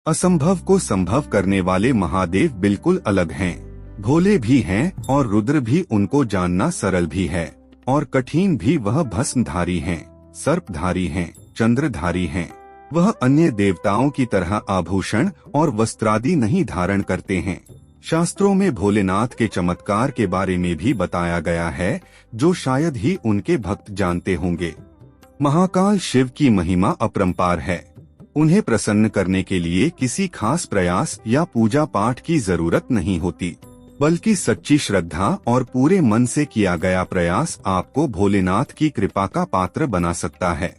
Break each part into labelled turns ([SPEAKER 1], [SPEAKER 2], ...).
[SPEAKER 1] असंभव को संभव करने वाले महादेव बिल्कुल अलग हैं। भोले भी हैं और रुद्र भी, उनको जानना सरल भी है और कठिन भी। वह भस्मधारी हैं, सर्पधारी हैं, चंद्रधारी हैं। वह अन्य देवताओं की तरह आभूषण और वस्त्रादि नहीं धारण करते हैं। शास्त्रों में भोलेनाथ के चमत्कार के बारे में भी बताया गया है, जो शायद ही उनके भक्त जानते होंगे। महाकाल शिव की महिमा अपरंपार है। उन्हें प्रसन्न करने के लिए किसी खास प्रयास या पूजा पाठ की जरूरत नहीं होती, बल्कि सच्ची श्रद्धा और पूरे मन से किया गया प्रयास आपको भोलेनाथ की कृपा का पात्र बना सकता है।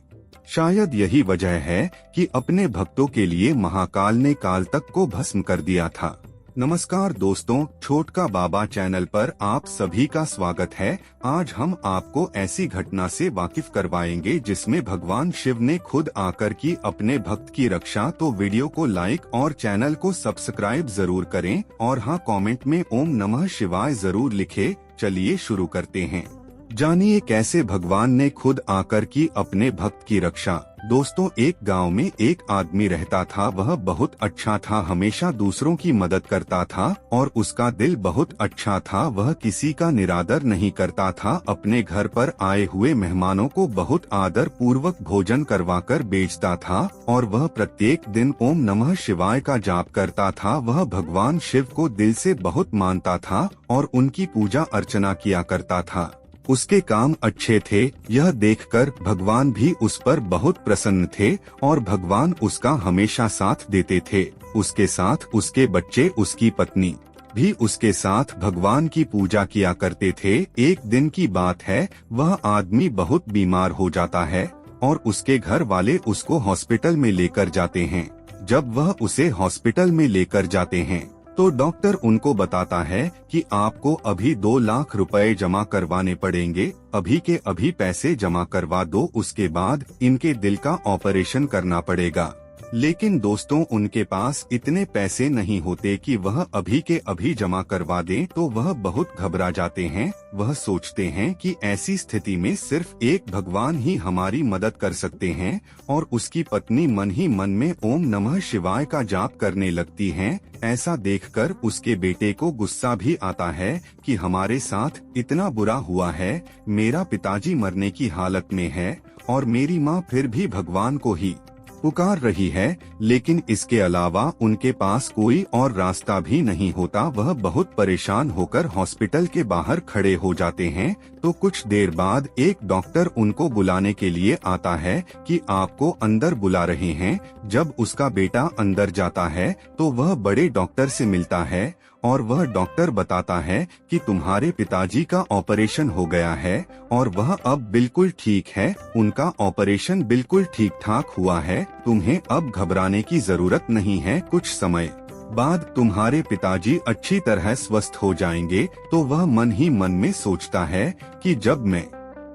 [SPEAKER 1] शायद यही वजह है कि अपने भक्तों के लिए महाकाल ने काल तक को भस्म कर दिया था। नमस्कार दोस्तों, छोटका बाबा चैनल पर आप सभी का स्वागत है। आज हम आपको ऐसी घटना से वाकिफ करवाएंगे जिसमें भगवान शिव ने खुद आकर की अपने भक्त की रक्षा। तो वीडियो को लाइक और चैनल को सब्सक्राइब जरूर करें और हाँ, कमेंट में ओम नमः शिवाय जरूर लिखें। चलिए शुरू करते हैं। जानिए कैसे भगवान ने खुद आकर की अपने भक्त की रक्षा। दोस्तों, एक गांव में एक आदमी रहता था। वह बहुत अच्छा था, हमेशा दूसरों की मदद करता था और उसका दिल बहुत अच्छा था। वह किसी का निरादर नहीं करता था। अपने घर पर आए हुए मेहमानों को बहुत आदर पूर्वक भोजन करवाकर बेचता था और वह प्रत्येक दिन ओम नमः शिवाय का जाप करता था। वह भगवान शिव को दिल से बहुत मानता था और उनकी पूजा अर्चना किया करता था। उसके काम अच्छे थे, यह देखकर भगवान भी उस पर बहुत प्रसन्न थे और भगवान उसका हमेशा साथ देते थे। उसके साथ उसके बच्चे, उसकी पत्नी भी उसके साथ भगवान की पूजा किया करते थे। एक दिन की बात है, वह आदमी बहुत बीमार हो जाता है और उसके घर वाले उसको हॉस्पिटल में लेकर जाते हैं। जब वह उसे हॉस्पिटल में लेकर जाते हैं तो डॉक्टर उनको बताता है कि आपको अभी 2 लाख रुपए जमा करवाने पड़ेंगे। अभी के अभी पैसे जमा करवा दो, उसके बाद इनके दिल का ऑपरेशन करना पड़ेगा। लेकिन दोस्तों, उनके पास इतने पैसे नहीं होते कि वह अभी के अभी जमा करवा दें। तो वह बहुत घबरा जाते हैं। वह सोचते हैं कि ऐसी स्थिति में सिर्फ एक भगवान ही हमारी मदद कर सकते हैं और उसकी पत्नी मन ही मन में ओम नमः शिवाय का जाप करने लगती हैं। ऐसा देखकर उसके बेटे को गुस्सा भी आता है कि हमारे साथ इतना बुरा हुआ है। मेरा पिताजी मरने की हालत में है और मेरी माँ फिर भी भगवान को ही पुकार रही है, लेकिन इसके अलावा उनके पास कोई और रास्ता भी नहीं होता। वह बहुत परेशान होकर हॉस्पिटल के बाहर खड़े हो जाते हैं। तो कुछ देर बाद एक डॉक्टर उनको बुलाने के लिए आता है कि आपको अंदर बुला रहे हैं। जब उसका बेटा अंदर जाता है तो वह बड़े डॉक्टर से मिलता है और वह डॉक्टर बताता है कि तुम्हारे पिताजी का ऑपरेशन हो गया है और वह अब बिल्कुल ठीक है। उनका ऑपरेशन बिल्कुल ठीक ठाक हुआ है। तुम्हें अब घबराने की जरूरत नहीं है। कुछ समय बाद तुम्हारे पिताजी अच्छी तरह स्वस्थ हो जाएंगे। तो वह मन ही मन में सोचता है कि जब मैं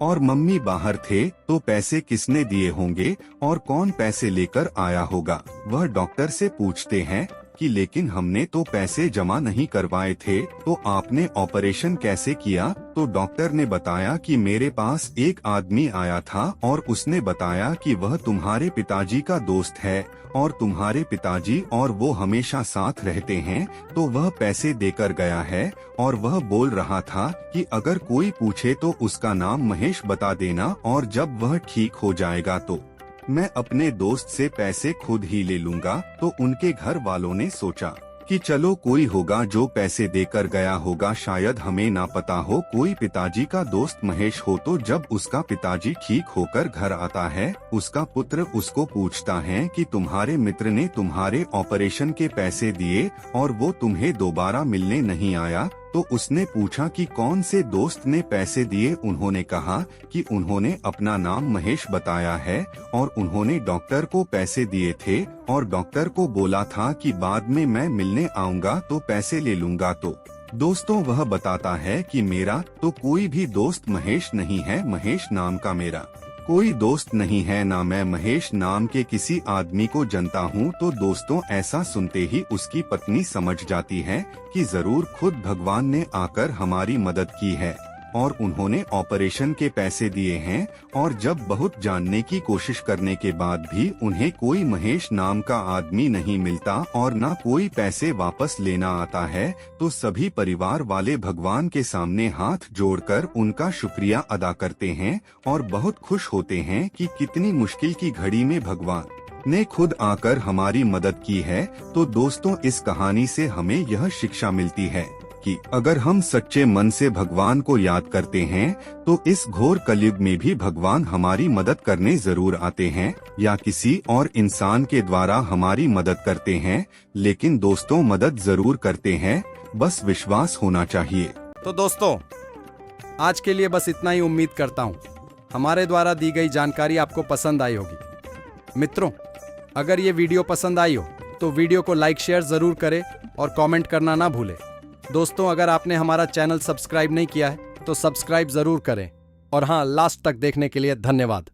[SPEAKER 1] और मम्मी बाहर थे तो पैसे किसने दिए होंगे और कौन पैसे लेकर आया होगा। वह डॉक्टर से पूछते हैं कि लेकिन हमने तो पैसे जमा नहीं करवाए थे, तो आपने ऑपरेशन कैसे किया। तो डॉक्टर ने बताया कि मेरे पास एक आदमी आया था और उसने बताया कि वह तुम्हारे पिताजी का दोस्त है और तुम्हारे पिताजी और वो हमेशा साथ रहते हैं। तो वह पैसे देकर गया है और वह बोल रहा था कि अगर कोई पूछे तो उसका नाम महेश बता देना और जब वह ठीक हो जाएगा तो मैं अपने दोस्त से पैसे खुद ही ले लूंगा। तो उनके घर वालों ने सोचा कि चलो कोई होगा जो पैसे देकर गया होगा, शायद हमें ना पता हो कोई पिताजी का दोस्त महेश हो। तो जब उसका पिताजी ठीक होकर घर आता है, उसका पुत्र उसको पूछता है कि तुम्हारे मित्र ने तुम्हारे ऑपरेशन के पैसे दिए और वो तुम्हें दोबारा मिलने नहीं आया। तो उसने पूछा कि कौन से दोस्त ने पैसे दिए। उन्होंने कहा कि उन्होंने अपना नाम महेश बताया है और उन्होंने डॉक्टर को पैसे दिए थे और डॉक्टर को बोला था कि बाद में मैं मिलने आऊंगा तो पैसे ले लूंगा। तो दोस्तों, वह बताता है कि मेरा तो कोई भी दोस्त महेश नहीं है। महेश नाम का मेरा कोई दोस्त नहीं है, ना मैं महेश नाम के किसी आदमी को जानता हूँ। तो दोस्तों, ऐसा सुनते ही उसकी पत्नी समझ जाती है कि जरूर खुद भगवान ने आकर हमारी मदद की है। और उन्होंने ऑपरेशन के पैसे दिए हैं, और जब बहुत जानने की कोशिश करने के बाद भी उन्हें कोई महेश नाम का आदमी नहीं मिलता और न कोई पैसे वापस लेना आता है, तो सभी परिवार वाले भगवान के सामने हाथ जोड़कर उनका शुक्रिया अदा करते हैं और बहुत खुश होते हैं कि कितनी मुश्किल की घड़ी में भगवान ने खुद आकर हमारी मदद की है। तो दोस्तों, इस कहानी से हमें यह शिक्षा मिलती है कि अगर हम सच्चे मन से भगवान को याद करते हैं तो इस घोर कलयुग में भी भगवान हमारी मदद करने जरूर आते हैं, या किसी और इंसान के द्वारा हमारी मदद करते हैं, लेकिन दोस्तों मदद जरूर करते हैं, बस विश्वास होना चाहिए।
[SPEAKER 2] तो दोस्तों, आज के लिए बस इतना ही। उम्मीद करता हूँ हमारे द्वारा दी गई जानकारी आपको पसंद आई होगी। मित्रों, अगर ये वीडियो पसंद आई हो तो वीडियो को लाइक शेयर जरूर करें और कमेंट करना ना भूलें। दोस्तों, अगर आपने हमारा चैनल सब्सक्राइब नहीं किया है तो सब्सक्राइब जरूर करें। और हाँ, लास्ट तक देखने के लिए धन्यवाद।